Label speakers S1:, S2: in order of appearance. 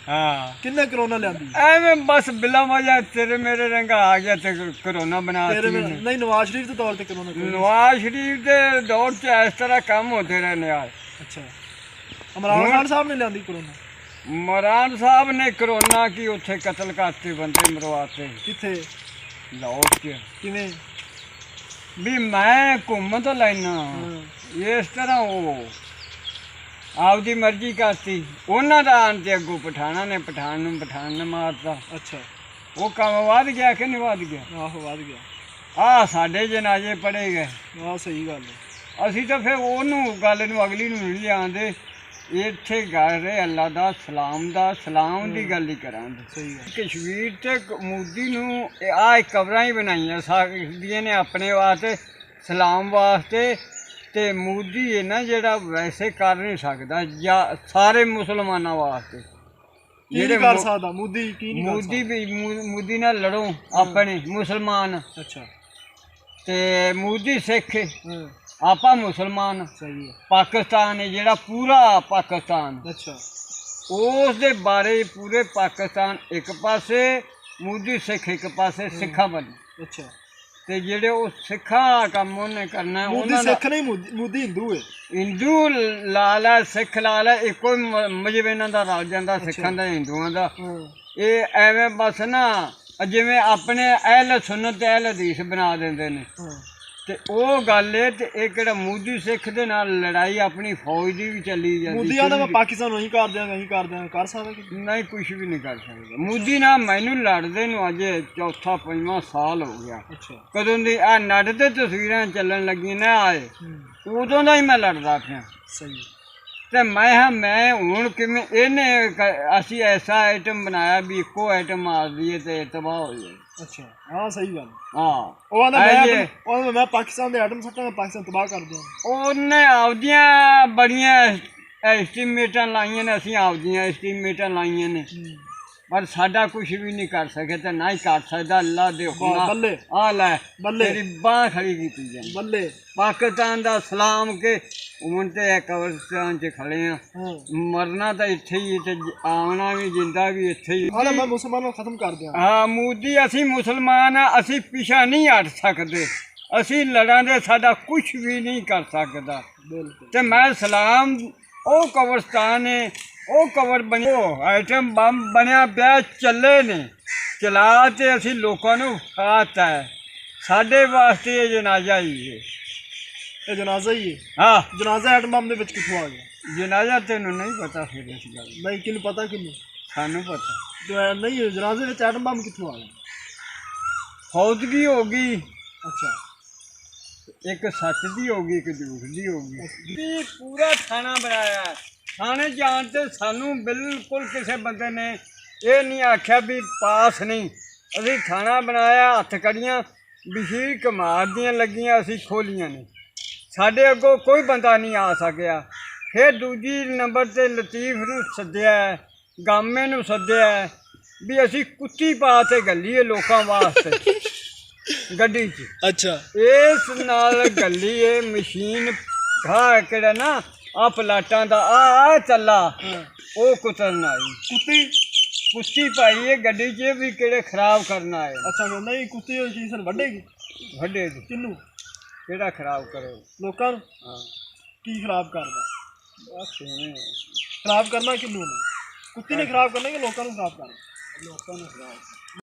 S1: हाँ
S2: किन्ने करोना लियांदी
S1: ਐਵੇਂ बस बिला मजा तेरे मेरे रंगा आ गया ते कोरोना बना
S2: तेरे में नहीं नवाज शरीफ के दौर ते करोना
S1: नवाज शरीफ के दौर च इस तरह कम होते रहने यार।
S2: अच्छा इमरान खान साहब ने लियांदी करोना
S1: इमरान साहब ने कोरोना की उत्थे कतल करते बंदे मरवाते
S2: किथे
S1: लाहौर च
S2: किवें
S1: भी मैं घूम तो लैना इस तरह वो आपदी मर्जी करती उन्होंने दा आन ते अगों पठाना ने पठान ने मारता।
S2: अच्छा
S1: वो कम वध गया कि नहीं वध गया
S2: आहो वध गया
S1: आ साडे जनाजे पड़े गए
S2: आह सही गल है
S1: असी तो फिर ओनू गल नूं अगली नूं नहीं लिआंदे इत्थे गल अल्लाह दा सलाम दी गल ही करांदे।
S2: सही गल
S1: कश्मीर ते मोदी नूं आ कबरां ही बनाईयां साडियां ने अपने वास्ते सलाम वास्ते ते मोदी है ना जेड़ा वैसे कर नहीं सकदा या सारे मुसलमाना वास्ते
S2: की नहीं कर सकदा मोदी की नहीं
S1: मोदी भी मोदी नाल लड़ो अपने मुसलमान
S2: अच्छा
S1: ते मोदी सिख आपा मुसलमान
S2: सही है
S1: पाकिस्तान है जेड़ा पूरा पाकिस्तान
S2: अच्छा
S1: उस दे बारे पूरे पाकिस्तान एक पासे मोदी सिख एक पासे सिखा बने
S2: अच्छा
S1: ते जेड़े वो सिखा कम उन्हें करना है
S2: मोदी सिख नहीं मोदी हिंदू है
S1: हिंदू लाल है सिख लाल है एको मजहब इन्हां दा रल जांदा सिखां दा हिंदुआं दा ये एवें बस ना जिवें अपने अहल सुन्नत ते अहल हदीस बना दिंदे ने ते ओह गल है ते इह किहड़ा मोदी सिख दे नाल लड़ाई अपनी फौज दी भी चली जांदी
S2: मोदी आंदा मैं पाकिस्तान नहीं कर देंगा कर सकदा कि
S1: नहीं कुछ भी नहीं कर सकदा मोदी ना मैनू लड़दे नूं अजे चौथा पंजवां साल हो गया
S2: अच्छा
S1: कदों दी आ नट ते तस्वीरां चलन लगियां ना आए उदों दा ही मैं लड़दा पिया
S2: सही
S1: ते मैं हुण किवें इहने असीं ऐसा आइटम बनाया भी इक्को आइटम मार दईए ते तबाह हो जाए।
S2: अच्छा हाँ सही गल
S1: हाँ
S2: ਉਹ ਆਂਦਾ ਮੈਂ ਪਾਕਿਸਤਾਨ ਦੇ ਆਟਮ ਸੱਟਾਂ ਪਾਕਿਸਤਾਨ ਤਬਾਹ ਕਰ ਦਿਆਂ
S1: ਉਹਨੇ ਆਪਦੀਆਂ ਬੜੀਆਂ ਐਸਟੀਮੇਟਾਂ ਲਾਈਆਂ ਨੇ ਅਸੀਂ ਆਪਦੀਆਂ ਐਸਟੀਮੇਟਾਂ ਲਾਈਆਂ ਨੇ ਪਰ ਸਾਡਾ ਕੁਝ ਵੀ ਨਹੀਂ ਕਰ ਸਕੇ ਤੇ ਨਾ ਹੀ ਕਰ ਸਕਦਾ ਅੱਲਾ ਦੇ ਹੁਕਮ ਨਾਲ
S2: ਬੱਲੇ
S1: ਆ ਲੈ
S2: ਬੱਲੇ
S1: ਤੇਰੀ ਬਾਂਹ ਖੜੀ ਕੀਤੀ ਜਾਂਦੀ
S2: ਬੱਲੇ
S1: ਪਾਕਿਸਤਾਨ ਦਾ ਸਲਾਮ ਕੇ ਹੁਣ ਤੇ ਕਬਰਸਤਾਨ 'ਚ ਖੜੇ ਆ ਮਰਨਾ ਤਾਂ ਇੱਥੇ ਹੀ ਤੇ ਆਉਣਾ ਵੀ ਜਿੰਦਾ ਵੀ ਇੱਥੇ ਹੀ
S2: ਹਾਂ ਮੈਂ ਮੁਸਲਮਾਨਾਂ ਨੂੰ ਖਤਮ ਕਰ ਦਿਆਂ
S1: ਹਾਂ ਮੋਦੀ ਅਸੀਂ ਮੁਸਲਮਾਨ ਆ ਅਸੀਂ ਪਿਛਾ ਨਹੀਂ ਹਟ ਸਕਦੇ ਅਸੀਂ ਲੜਾਂਗੇ ਸਾਡਾ ਕੁਝ ਵੀ ਨਹੀਂ ਕਰ ਸਕਦਾ
S2: ਬਿਲਕੁਲ
S1: ਤੇ ਮੈਂ ਸਲਾਮ ਉਹ ਕਬਰਸਤਾਨ ਹੈ ਉਹ ਕਬਰ ਬਣੀ ਉਹ ਆਈਟਮ ਬੰਬ ਬਣਿਆ ਪਿਆ ਚੱਲੇ ਨੇ ਚਲਾ ਤੇ ਅਸੀਂ ਲੋਕਾਂ ਨੂੰ ਖਾਤਾ ਹੈ ਸਾਡੇ ਵਾਸਤੇ ਇਹ ਜਨਾਜ਼ਾ ਹੀ ਹੈ
S2: ਇਹ ਜਨਾਜ਼ਾ ਹੀ ਹੈ
S1: ਹਾਂ
S2: ਜਨਾਜ਼ਾ ਐਟਮ ਬੰਬ ਦੇ ਵਿੱਚ ਕਿੱਥੋਂ ਆ ਗਿਆ
S1: ਜਨਾਜ਼ਾ ਤੈਨੂੰ ਨਹੀਂ ਪਤਾ ਫਿਰ ਇਸ ਗੱਲ
S2: ਨਹੀਂ ਕਿਹਨੂੰ ਪਤਾ ਕਿਹਨੂੰ
S1: ਸਾਨੂੰ ਪਤਾ
S2: ਨਹੀਂ ਜਨਾਜ਼ੇ ਵਿੱਚ ਐਟਮ ਬੰਬ ਕਿੱਥੋਂ ਆ ਗਿਆ
S1: ਫੌਜਗੀ ਹੋ ਗਈ
S2: ਅੱਛਾ
S1: ਇੱਕ ਸੱਚ ਦੀ ਹੋ ਗਈ ਇੱਕ ਝੂਠ ਦੀ ਹੋ ਗਈ ਪੂਰਾ ਥਾਣਾ ਬਣਾਇਆ ਥਾਣੇ ਜਾਣ ਤੇ ਸਾਨੂੰ ਬਿਲਕੁਲ ਕਿਸੇ ਬੰਦੇ ਨੇ ਇਹ ਨਹੀਂ ਆਖਿਆ ਵੀ ਪਾਸ ਨਹੀਂ ਅਸੀਂ ਥਾਣਾ ਬਣਾਇਆ ਹੱਥ ਕੜੀਆਂ ਵਿਸ਼ੀਰ ਕਮਾਦ ਦੀਆਂ ਲੱਗੀਆਂ ਅਸੀਂ ਖੋਲੀਆਂ ਨੇ ਸਾਡੇ ਅੱਗੋਂ ਕੋਈ ਬੰਦਾ ਨਹੀਂ ਆ ਸਕਿਆ ਫਿਰ ਦੂਜੀ ਨੰਬਰ 'ਤੇ ਲਤੀਫ ਨੂੰ ਸੱਦਿਆ ਗਾਮੇ ਨੂੰ ਸੱਦਿਆ ਵੀ ਅਸੀਂ ਕੁੱਤੀ ਪਾ ਕੇ ਗੱਲੀਏ ਲੋਕਾਂ ਵਾਸਤੇ ਗੱਡੀ 'ਚ
S2: ਅੱਛਾ
S1: ਇਸ ਨਾਲ ਗੱਲੀ ਇਹ ਮਸ਼ੀਨ ਖਾ ਕਿਹੜਾ ਨਾ ਆ ਪਲਾਟਾਂ ਦਾ ਆ ਚੱਲਾ ਉਹ ਕੁਤਰਨ ਆਈ ਕੁੱਤੀ ਪਾਈ ਇਹ ਗੱਡੀ 'ਚ ਵੀ ਕਿਹੜੇ ਖਰਾਬ ਕਰਨ ਆਏ
S2: ਅੱਛਾ ਨਹੀਂ ਕੁੱਤੀ ਹੋਈ ਚੀਜ਼ ਵੱਢੇਗੀ
S1: ਵੱਡੇ
S2: ਕਿਹਨੂੰ
S1: ਕਿਹੜਾ ਖਰਾਬ ਕਰੇ
S2: ਲੋਕਾਂ ਨੂੰ
S1: ਹਾਂ
S2: ਕੀ ਖਰਾਬ ਕਰਦਾ
S1: ਬਸ ਐਵੇਂ
S2: ਖਰਾਬ ਕਰਨਾ ਕਿਹਨੂੰ ਕੁੱਤੀ ਨੇ ਖਰਾਬ ਕਰਨਾ ਕਿ ਲੋਕਾਂ ਨੂੰ ਖਰਾਬ ਕਰਨਾ
S1: ਲੋਕਾਂ ਨੂੰ ਖਰਾਬ